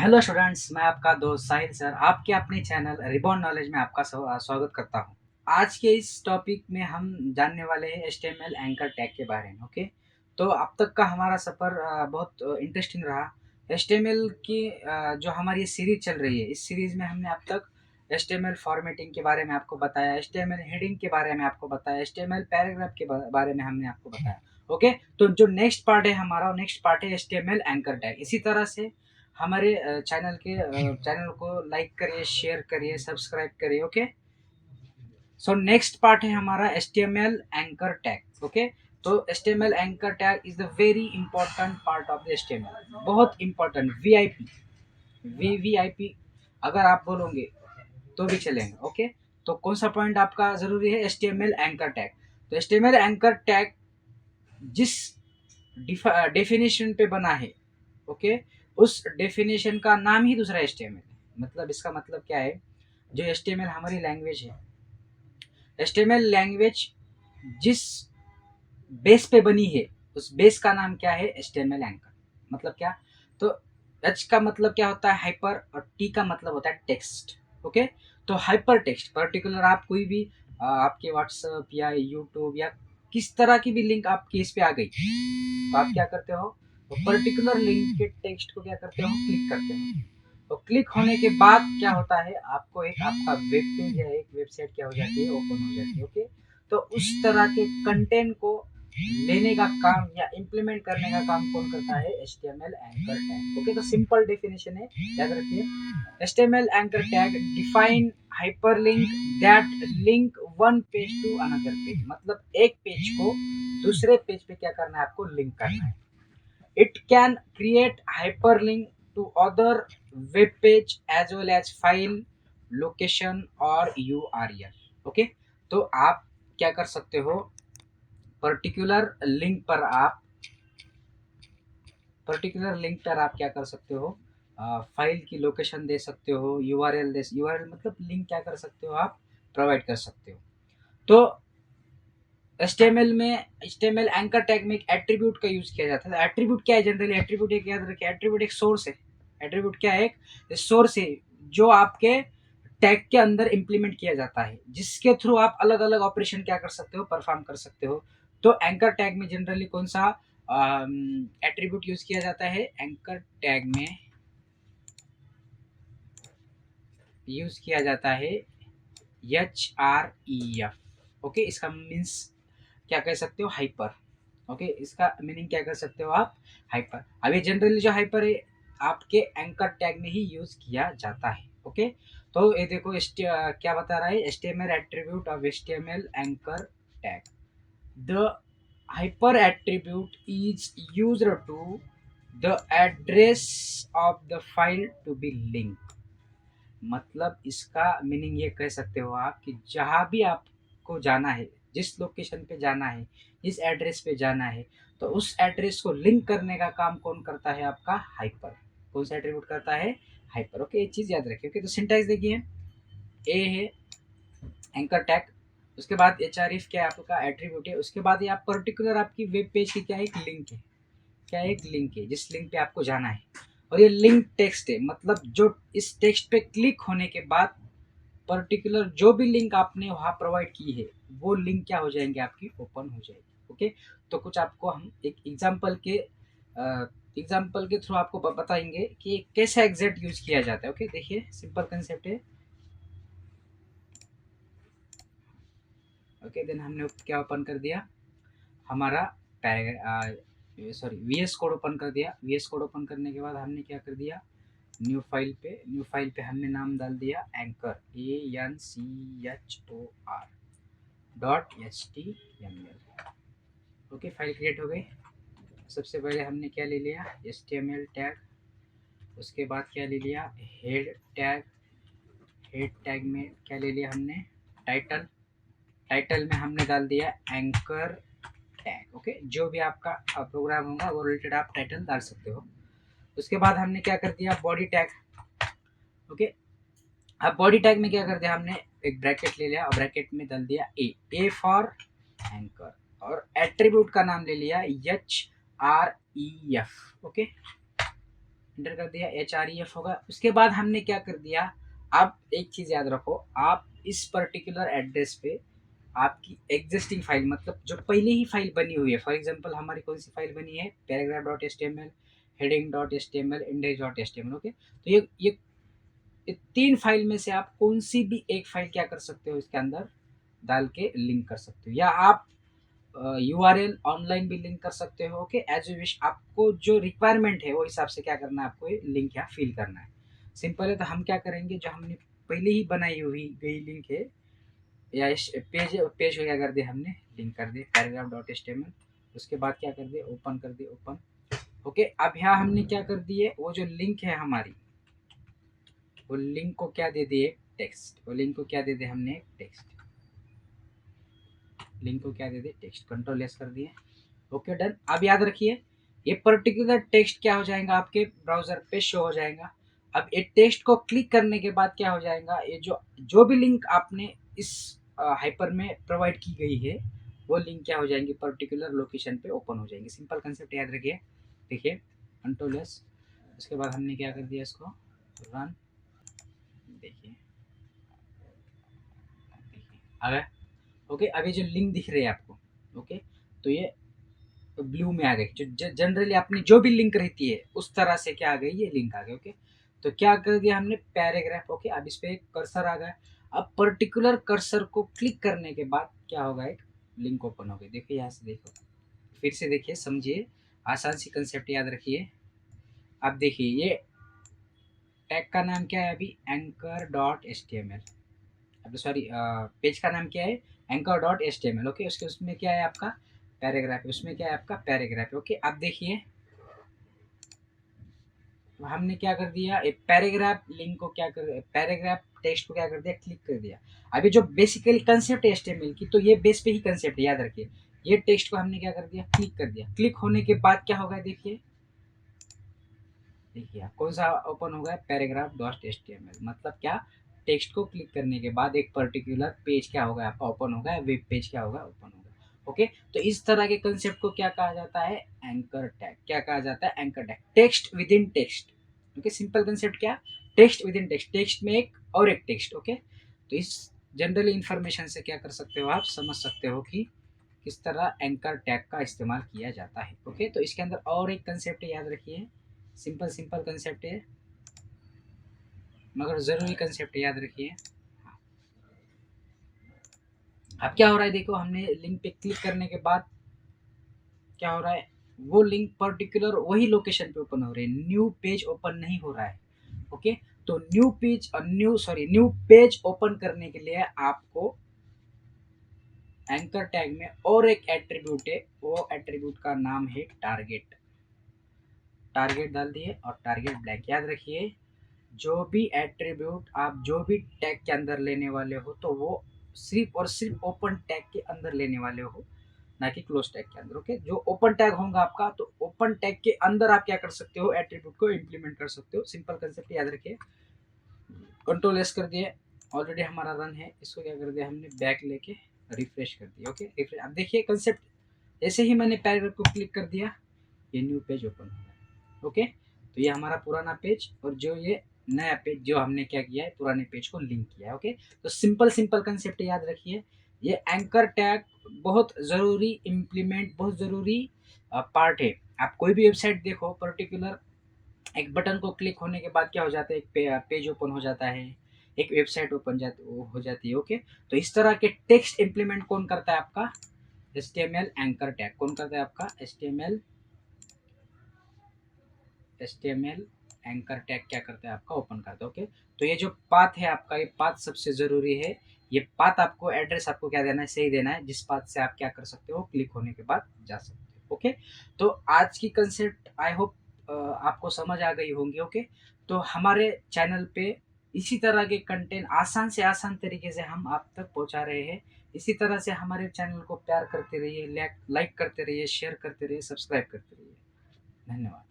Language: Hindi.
हेलो स्टूडेंट्स, मैं आपका दोस्त साहिल सर आपके अपने चैनल रिबॉन नॉलेज में आपका स्वागत करता हूं। आज के इस टॉपिक में हम जानने वाले हैं HTML एंकर टैग के बारे में। ओके, तो अब तक का हमारा सफ़र बहुत इंटरेस्टिंग रहा। HTML की जो हमारी सीरीज चल रही है, इस सीरीज में हमने अब तक HTML फॉर्मेटिंग के बारे में आपको बताया, HTML हेडिंग के बारे में आपको बताया, HTML पैराग्राफ के बारे में हमने आपको बताया। ओके, तो जो नेक्स्ट पार्ट है हमारा, नेक्स्ट पार्ट है HTML एंकर टैग। इसी तरह से हमारे चैनल को लाइक करिए, शेयर करिए, सब्सक्राइब करिए। ओके, सो नेक्स्ट पार्ट है हमारा HTML एंकर टैग। ओके, तो HTML anchor tag is the very important part of the HTML, बहुत इंपॉर्टेंट, वीआईपी वीवीआईपी अगर आप बोलोगे तो भी चलेगा। ओके, तो कौन सा पॉइंट आपका जरूरी है? HTML anchor tag. तो HTML एंकर टैग जिस डेफिनेशन पे बना है, ओके, उस डेफिनेशन का नाम ही दूसरा HTML है। मतलब इसका मतलब क्या है? जो HTML हमारी लैंग्वेज है, HTML लैंग्वेज जिस बेस पे बनी है, उस बेस का नाम क्या है? HTML anchor. मतलब क्या? तो H का मतलब क्या होता है? हाइपर, और T का मतलब होता है टेक्स्ट। ओके, तो हाइपर टेक्स्ट पर्टिकुलर आप कोई भी आपके व्हाट्सएप या यूट्यूब या किस तरह की भी लिंक आपकी इस पे आ गई, तो आप क्या करते हो? तो पर्टिकुलर लिंक के टेक्स्ट को क्या करते हो? क्लिक करते हो। तो क्लिक होने के बाद क्या होता है? आपको एक आपका वेब पेज या एक वेबसाइट क्या हो जाती है? ओपन हो जाती है। ओके, तो उस तरह के कंटेंट को लेने का काम या इम्प्लीमेंट करने का काम कौन करता है? HTML anchor tag. ओके, तो सिंपल डेफिनेशन है, याद रखिए। HTML anchor tag define hyperlink that link one page to another page. मतलब एक पेज को दूसरे पेज पे क्या करना है? आपको लिंक करना है। It can create hyperlink to other web page as well as file, location और URL। ओके, तो आप क्या कर सकते हो? पर्टिकुलर लिंक पर आप क्या कर सकते हो? फाइल की लोकेशन दे सकते हो, यूआरएल मतलब लिंक क्या कर सकते हो? आप प्रोवाइड कर सकते हो। तो HTML एंकर टैग में एक एट्रीब्यूट का यूज किया जाता है। एट्रीब्यूट क्या है? जनरली एट्रीब्यूट एक याद रखिए, एट्रीब्यूट एक सोर्स है। एट्रीब्यूट क्या है? एक सोर्स है जो आपके टैग के अंदर इंप्लीमेंट किया जाता है, जिसके थ्रू आप अलग अलग ऑपरेशन क्या कर सकते हो? परफॉर्म कर सकते हो। तो एंकर टैग में जनरली कौन सा एट्रीब्यूट यूज किया जाता है? एंकर टैग में यूज किया जाता है HREF। ओके, इसका मीन्स क्या कह सकते हो? हाइपर। ओके, इसका मीनिंग क्या कर सकते हो आप? हाइपर। अभी जनरली जो हाइपर है आपके एंकर टैग में ही यूज किया जाता है। ओके, तो ये देखो क्या बता रहा है? HTML attribute of HTML anchor tag. The hyper attribute is used to the address of the file to be link. मतलब इसका मीनिंग ये कह सकते हो आप कि जहाँ भी आपको जाना है, जिस लोकेशन पे जाना है, जिस एड्रेस पे जाना है, तो उस एड्रेस को लिंक करने का काम कौन करता है? आपका हाइपर। कौन सा एट्रीब्यूट करता है? हाइपर। ओके, एक चीज़ याद रखिए। ओके, तो सिंटैक्स देखिए, ए है एंकर टैग, उसके बाद HREF क्या है? आपका एट्रीब्यूट है। उसके बाद ये आप पर्टिकुलर आपकी वेब पेज की क्या एक लिंक है, क्या एक लिंक है जिस लिंक पे आपको जाना है। और ये लिंक टेक्स्ट है, मतलब जो इस टेक्स्ट पे क्लिक होने के बाद पर्टिकुलर जो भी लिंक आपने वहाँ प्रोवाइड की है, वो लिंक क्या हो जाएंगे? आपकी ओपन हो जाएगी। ओके, तो कुछ आपको हम एक एग्जाम्पल के थ्रू आपको बताएंगे कि कैसे एग्जैक्ट यूज किया जाता है। ओके, देखिए सिंपल कंसेप्ट है। ओके, देन हमने क्या ओपन कर दिया? हमारा VS कोड ओपन कर दिया। VS कोड ओपन करने के बाद हमने क्या कर दिया? न्यू फाइल पे हमने नाम डाल दिया anchor, ANCHOR .html। Okay, file create हो गई। सबसे पहले हमने क्या ले लिया? HTML tag. उसके बाद क्या ले लिया? Head tag. हेड टैग में क्या ले लिया हमने? टाइटल। टाइटल में हमने डाल दिया एंकर टैग। ओके, जो भी आपका प्रोग्राम होगा वो रिलेटेड आप टाइटल डाल सकते हो। उसके बाद हमने क्या कर दिया? Body tag. ओके, अब बॉडी टैग में क्या कर दिया हमने? एक ब्रैकेट ले लिया और ब्रैकेट में डाल दिया ए फॉर एंकर, और एट्रीब्यूट का नाम ले लिया HREF। ओके, इंटर कर दिया, HREF होगा। उसके बाद हमने क्या कर दिया, आप एक चीज़ याद रखो, आप इस पर्टिकुलर एड्रेस पे आपकी एग्जिस्टिंग फाइल, मतलब जो पहले ही फाइल बनी हुई है, फॉर एग्जांपल हमारी कौन सी फाइल बनी है, paragraph dot H T M L, heading dot H T M L, index dot H T M L. Okay, तो ये तीन फाइल में से आप कौन सी भी एक फाइल क्या कर सकते हो, इसके अंदर डाल के लिंक कर सकते हो, या आप यूआरएल ऑनलाइन भी लिंक कर सकते हो। ओके, एज यू विश, आपको जो रिक्वायरमेंट है वो हिसाब से क्या करना है, आपको ये लिंक यहाँ फिल करना है। सिंपल है। तो हम क्या करेंगे, जो हमने पहले ही बनाई हुई गई लिंक है, या इस पेज पेज को क्या कर दिया हमने, लिंक कर दिया paragraph dot H T M L. उसके बाद क्या कर दिया, ओपन कर दिया, ओपन। ओके, अब यहाँ हमने क्या कर दिए, वो जो लिंक है हमारी, वो लिंक को क्या दे दिए, टेक्स्ट। वो लिंक को क्या दे दिया हमने, टेक्स्ट। लिंक को क्या दे दिए, टेक्स्ट। कंट्रोल एस कर दिए। Okay, done. अब याद रखिए, ये पर्टिकुलर टेक्स्ट क्या हो जाएगा, आपके ब्राउजर पे शो हो जाएगा। अब ये टेक्स्ट को क्लिक करने के बाद क्या हो जाएगा, ये जो जो भी लिंक आपने इस हाइपर में प्रोवाइड की गई है, वो लिंक क्या हो जाएंगी, पर्टिकुलर लोकेशन पे ओपन हो जाएंगे। सिंपल कंसेप्ट याद रखिए। देखिए, कंट्रोल एस, उसके बाद हमने क्या कर दिया, इसको रन। देखिए, आ गया। ओके, अभी जो लिंक दिख रही है आपको, ओके, तो ये ब्लू में आ गई। जो जनरली अपनी जो भी लिंक रहती है उस तरह से क्या आ गई, ये लिंक आ गई। ओके, तो क्या कर दिया हमने, पैराग्राफ। ओके, अब इस पे एक कर्सर आ गया। अब पर्टिकुलर कर्सर को क्लिक करने के बाद क्या होगा, एक लिंक ओपन हो गई। देखिए यहाँ से, देखो फिर से देखिए, समझिए, आसान सी कंसेप्ट याद रखिए। अब देखिए, ये टैग का नाम क्या है अभी, anchor dot H T M L. अब सॉरी, पेज का नाम क्या है, anchor dot H T M L. Okay, उसके उसमें क्या है आपका, पैराग्राफ। उसमें क्या है आपका, पैराग्राफ। ओके, अब देखिए, तो हमने क्या कर दिया, एक पैराग्राफ लिंक को क्या कर, पैराग्राफ टेक्स्ट को क्या कर दिया, क्लिक कर दिया। अभी जो बेसिकली कंसेप्ट है एचटीएमएल की, तो ये बेस पे ही कंसेप्ट है, याद रखिए। ये टेक्स्ट को हमने क्या कर दिया, क्लिक कर दिया। क्लिक होने के बाद क्या होगा, देखिए, देखिए कौन सा ओपन होगा, पैराग्राफ डॉट एचटीएमएल। मतलब क्या, टेक्स्ट को क्लिक करने के बाद एक पर्टिकुलर पेज क्या होगा आपका, ओपन होगा, वेब पेज क्या होगा, ओपन होगा। ओके, तो इस तरह के कंसेप्ट को क्या कहा जाता है, एंकर टैग। क्या कहा जाता है, anchor tag, text within text. Okay, simple concept क्या, text within text, text में एक और एक टेक्स्ट। ओके, तो इस जनरल इंफॉर्मेशन से क्या कर सकते हो, आप समझ सकते हो कि किस तरह एंकर टैग का इस्तेमाल किया जाता है। ओके, तो इसके अंदर और एक कंसेप्ट याद रखिए, सिंपल सिंपल कंसेप्ट है मगर ज़रूरी कंसेप्ट याद रखिए। अब क्या हो रहा है, देखो, हमने लिंक पे क्लिक करने के बाद क्या हो रहा है, वो लिंक पर्टिकुलर वही लोकेशन पे ओपन हो रही है, न्यू पेज ओपन नहीं हो रहा है। ओके, तो न्यू पेज ओपन करने के लिए आपको एंकर टैग में और एक एट्रीब्यूट है, वो एट्रीब्यूट का नाम है टारगेट। टारगेट डाल दिए और टारगेट ब्लैंक। याद रखिए, जो भी एट्रीब्यूट आप जो भी टैग के अंदर लेने वाले हो, तो वो सिर्फ और सिर्फ ओपन टैग के अंदर लेने वाले हो, ना कि क्लोज टैग के अंदर। ओके, जो ओपन टैग होगा आपका, तो ओपन टैग के अंदर आप क्या कर सकते हो, एट्रीब्यूट को इंप्लीमेंट कर सकते हो। सिंपल कंसेप्ट याद रखिए। कंट्रोल एस कर दिए, ऑलरेडी हमारा रन है। इसको क्या कर दिया हमने, बैक लेके रिफ्रेश कर दिया। Okay, refresh. अब देखिए कंसेप्ट, जैसे ही मैंने पैराग्राफ को क्लिक कर दिया, ये न्यू पेज ओपन हो गया। ओके, तो ये हमारा पुराना पेज, और जो ये नया पेज जो हमने क्या किया है, पुराने पेज को लिंक किया है। ओके, तो सिंपल सिंपल कंसेप्ट याद रखिए। ये एंकर टैग बहुत ज़रूरी इम्प्लीमेंट, बहुत ज़रूरी पार्ट है। आप कोई भी वेबसाइट देखो, पर्टिकुलर एक बटन को क्लिक होने के बाद क्या हो जाता है, एक पेज ओपन हो जाता है, एक वेबसाइट ओपन हो जाती है। ओके, तो इस तरह के टेक्स्ट इम्प्लीमेंट कौन करता है, आपका HTML एंकर टैग। कौन करता है, आपका HTML एंकर टैग क्या करता है, आपका ओपन करता है। ओके, तो ये जो पाथ है आपका, ये पाथ सबसे ज़रूरी है। ये पाथ आपको, एड्रेस आपको क्या देना है, सही देना है, जिस पाथ से आप क्या कर सकते हो, क्लिक होने के बाद जा सकते हो। ओके, तो आज की कंसेप्ट आई होप आपको समझ आ गई होंगी। ओके, तो हमारे चैनल पे इसी तरह के कंटेंट आसान से आसान तरीके से हम आप तक पहुंचा रहे हैं। इसी तरह से हमारे चैनल को प्यार करते रहिए, लाइक करते रहिए, शेयर करते रहिए, सब्सक्राइब करते रहिए। धन्यवाद।